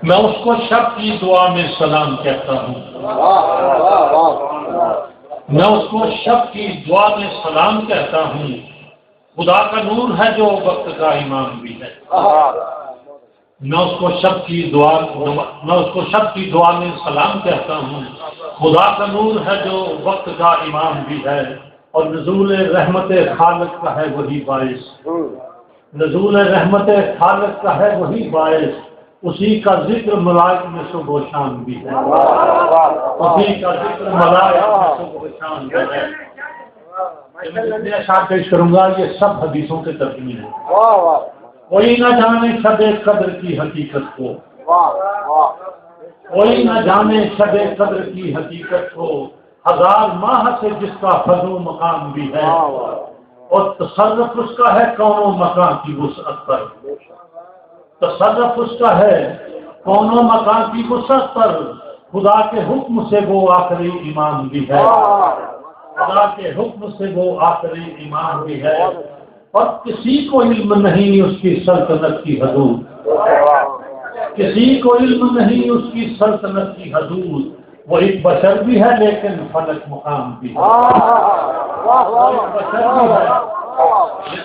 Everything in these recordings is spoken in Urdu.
میں اس کو شب کی دعا میں سلام کہتا ہوں، میں اس کو شب کی دعا میں سلام کہتا ہوں، خدا کا نور ہے جو وقت کا امام بھی ہے۔ میں اس کو شب کی دعا میں سلام کہتا ہوں، خدا کا نور ہے جو وقت کا امام بھی ہے، اور نزول رحمت خالق کا ہے وہی باعث، نزول رحمت خالق کا ہے وہی باعث، اسی کا ذکر ملائک میں صبح و شام بھی ہے، اسی کا ذکر ملائک میں صبح و شام بھی ہے۔ میں جتنے اشعار پیش کروں گا یہ سب حدیثوں کے ترجمے ہیں۔ کوئی نہ جانے شب قدر کی حقیقت کو، کوئی نہ جانے شب قدر کی حقیقت کو، ہزار ماہ سے جس کا فضل و مقام بھی ہے، اور تصرف اس کا ہے کون و مکان کی وسعت پر، تصرف اس کا ہے کون و مکان کی وسعت پر، خدا کے حکم سے وہ آخری امام بھی ہے، خدا کے حکم سے وہ آخری امام بھی ہے، اور کسی کو علم نہیں اس کی سلطنت کی حدود، کسی کو علم نہیں اس کی سلطنت کی حدود، وہ ایک بشر بھی ہے لیکن فلک مقام بھی ہے،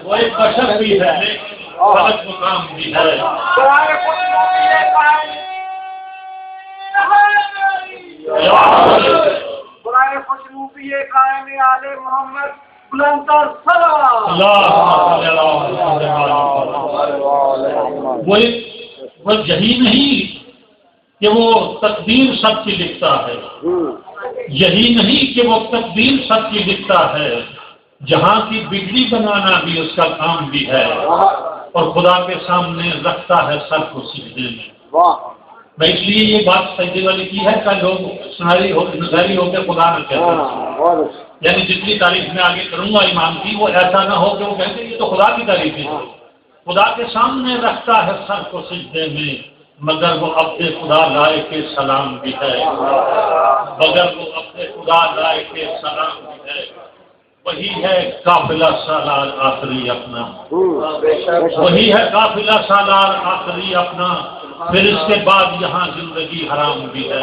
وہ ایک بشر بھی ہے لیکن فلک مقام بھی ہے۔ برائے خوشروبی قائم آل محمد بلندر سلام۔ وہ یہی نہیں کہ وہ تقدیر سب کی لکھتا ہے، یہی نہیں کہ وہ تقدیر سب کی لکھتا ہے، جہاں کی بجلی بنانا بھی اس کا کام بھی ہے، اور خدا کے سامنے رکھتا ہے سر کو سجدے میں۔ میں اس لیے یہ بات سجدے والی کی ہے کہ لوگ نظری ہو کے خدا نہ کہتے ہیں، یعنی جتنی تعریف میں آگے کروں گا امام کی وہ ایسا نہ ہو کہ وہ کہتے ہیں یہ تو خدا کی تعریف ہے، خدا کے سامنے رکھتا ہے سر کو سجدے میں، مگر وہ عبد خدا لائق سلام بھی ہے، مگر وہ عبد خدا لائق سلام بھی ہے۔ وہی ہے قافلہ سالار آخری اپنا، وہی ہے قافلہ سالار آخری اپنا، پھر اس کے بعد یہاں زندگی حرام بھی ہے،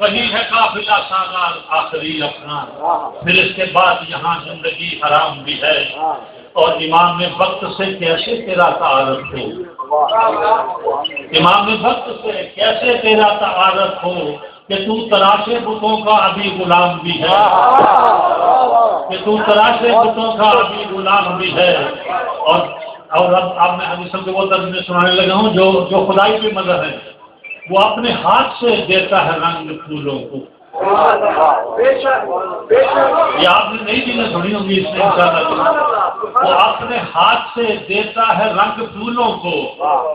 وہی ہے قافلہ سالار آخری اپنا، پھر اس کے بعد یہاں زندگی حرام بھی ہے، اور امام وقت سے کیسے تیرا تعارف ہو، امام وقت سے کیسے تیرا تعارف ہو، کہ تو تراشے بتوں کا ابھی غلام بھی ہے، کہ تو تراشے بتوں کا ابھی غلام بھی ہے، اور اب میں حدیث کے وہ ترجمے سنانے لگا ہوں جو خدائی پہ مدد ہے، وہ اپنے ہاتھ سے دیتا ہے رنگ پھولوں کو، یہ آپ نے نئی چیزیں سنی ہوں گی اس میں انشاءاللہ، وہ اپنے ہاتھ سے دیتا ہے رنگ پھولوں کو،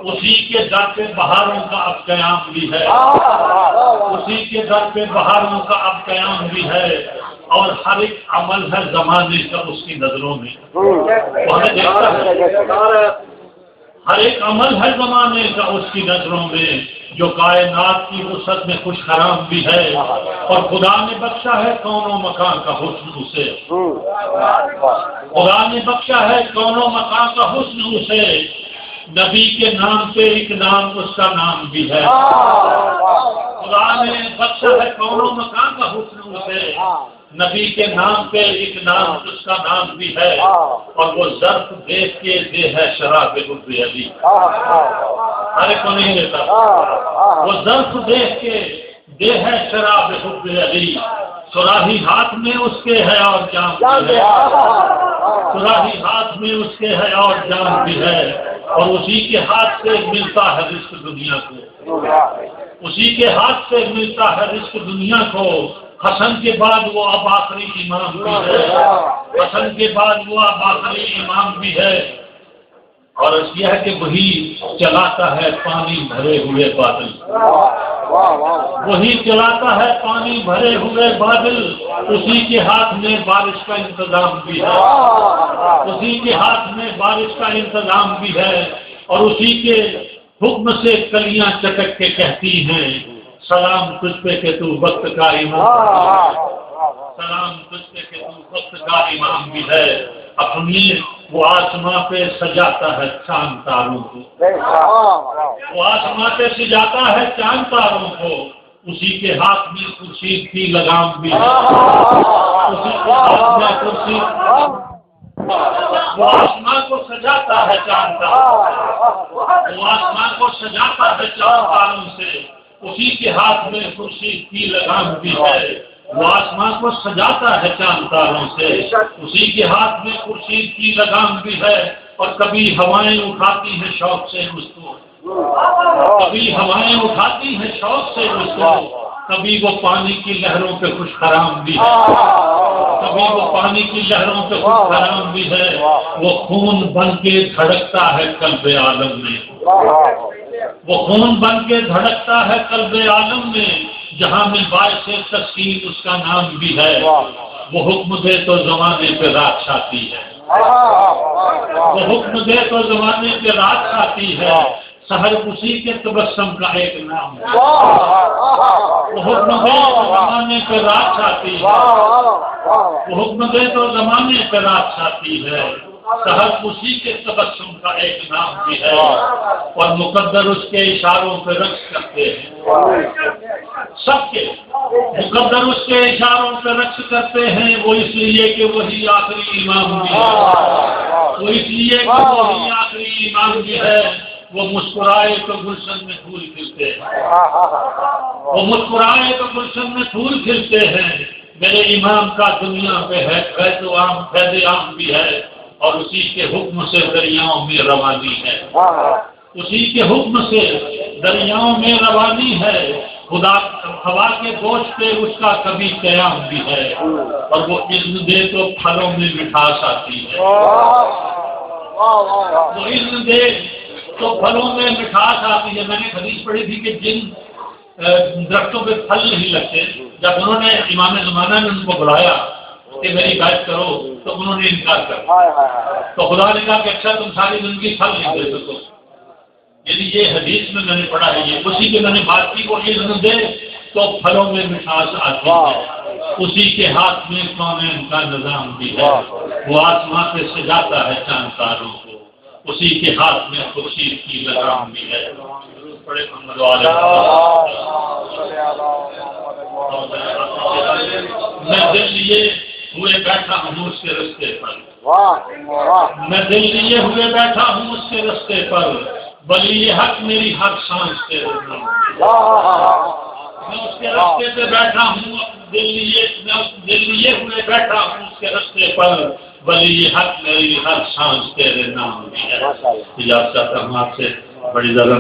اسی کے در پہ بہاروں کا اب قیام بھی ہے، اسی کے در پہ بہاروں کا اب قیام بھی ہے، اور ہر ایک عمل ہے زمانے کا اس کی نظروں میں، وہ ہمیں دیکھتا ہے، ہر ایک عمل ہے زمانے کا اس کی نظروں میں، جو کائنات کی وسعت میں خوش حرام بھی ہے، اور خدا نے بخشا ہے کون و مکان کا حسن اسے، خدا نے بخشا ہے کون و مکان کا حسن اسے، نبی کے نام پہ ایک نام اس کا نام بھی ہے، خدا نے بخشا ہے کون و مکان کا حسن اسے، نبی کے نام پہ ایک نام اس کا نام بھی ہے، اور وہ ظرف دیکھ کے دے ہے شراب حب علی، ہر ایک کو نہیں دیتا، وہ ظرف دیکھ کے دے ہے شراب حب علی، سراہی ہاتھ میں اس کے ہے اور جام بھی ہے، سراہی ہاتھ میں اس کے ہے اور جام بھی ہے، اور اسی کے ہاتھ سے ملتا ہے رزق دنیا کو، اسی کے ہاتھ سے ملتا ہے رزق دنیا کو، حسن کے بعد وہ اب آخری امام بھی ہے، حسن کے بعد وہ اب آخری امام بھی ہے، اور یہ ہے کہ وہی چلاتا ہے پانی بھرے ہوئے بادل، وہی چلاتا ہے پانی بھرے ہوئے بادل، اسی کے ہاتھ میں بارش کا انتظام بھی ہے، اسی کے ہاتھ میں بارش کا انتظام بھی ہے، اور اسی کے حکم سے کلیاں چٹک کے کہتی ہیں سلام تجھ پہ کہ تو وقت کا امام، سلام تجھ پہ کہ تو وقت کا امام بھی ہے، اپنی وہ آسماں پہ سجاتا ہے چاند تاروں کو، وہ آسماں پہ سجاتا ہے چاند تاروں کو، اسی کے ہاتھ میں خورشید کی لگام بھی ہے، اسی کے ہاتھ میں خورشید، وہ آسمان کو سجاتا ہے چاند تاروں، وہ آسمان کو سجاتا ہے چاند تاروں سے، اسی کے ہاتھ میں خورشید کی لگام بھی ہے، وہ آسمان کو سجاتا ہے چاند تاروں سے، اسی کے ہاتھ میں خورشید کی لگام بھی ہے، اور کبھی ہوائیں اٹھاتی ہیں شوق سے اس کو، کبھی ہوائیں اٹھاتی ہیں شوق سے اس کو، کبھی وہ پانی کی لہروں پہ خوش خرام بھی ہے، کبھی وہ پانی کی لہروں پہ خوش خرام بھی ہے، وہ خون بن کے دھڑکتا ہے قلب عالم میں، وہ خون بن کے دھڑکتا ہے قلب عالم میں، جہاں میں باعث تسکین اس کا نام بھی ہے، وہ حکم دے تو زمانے پہ رات چھاتی ہے، وہ حکم دے تو زمانے پہ رات چھاتی ہے، سحر اسی کے تبسم کا ایک نام ہے، وہ حکم دے تو زمانے پہ رات چھاتی ہے، وہ حکم دے تو زمانے پہ رات چھاتی ہے، سحر اسی کے تبسم کا ایک نام بھی ہے، اور مقدر اس کے اشاروں پہ رقص کرتے ہیں، سب کے مقدر اس کے اشاروں پہ رقص کرتے ہیں، وہ اس لیے کہ وہی آخری امام بھی ہے، وہ اس لیے کہ وہی آخری امام بھی ہے، وہ مسکرائے تو گلشن میں پھول کھلتے ہیں، وہ مسکرائے تو گلشن میں پھول کھلتے ہیں، میرے امام کا دنیا پہ ہے فیض عام بھی ہے، اور اسی کے حکم سے دریاؤں میں روانی ہے، اسی کے حکم سے دریاؤں میں روانی ہے، خدا ہوا کے بوجھ پہ اس کا کبھی قیام بھی ہے، اور وہ اذن دے تو پھلوں میں مٹھاس آتی ہے، وہ اذن دے تو پھلوں میں مٹھاس آتی ہے۔ میں نے حدیث پڑھی تھی کہ جن درختوں پہ پھل نہیں لگتے، جب انہوں نے امام زمانہ نے ان کو بلایا کہ میری بیعت کرو تو انہوں نے انکار کر دیا، تو خدا نے کہا کہ اچھا تم ساری زندگی پھل نہیں دے سکو، یعنی یہ حدیث میں نے پڑھا ہے، یہ اسی کی میں نے بات کی، وہ اذن دے تو پھلوں میں مٹھاس آتی ہے، اسی کے ہاتھ میں کونین کا نظام بھی ہے، وہ آسمان پہ سجاتا ہے چاند تاروں کو، اسی کے ہاتھ میں خورشید کی لگام بھی ہے۔ بڑے محمد والے میں دل لیے ہوئے بیٹھا ہوں اس کے رستے پر، میں دل لیے ہوئے بیٹھا ہوں اس کے رستے پر، بلی یہ حق میری ہر سانس کے رہنا، میں اس کے رستے پہ بیٹھا ہوں، دل لیے ہوئے بیٹھا ہوں اس کے رستے پر، بلی یہ حق میری ہر سانس تیرے نام بھی ہے۔ اجازت چاہتا ہوں آپ سے، بڑی زیادہ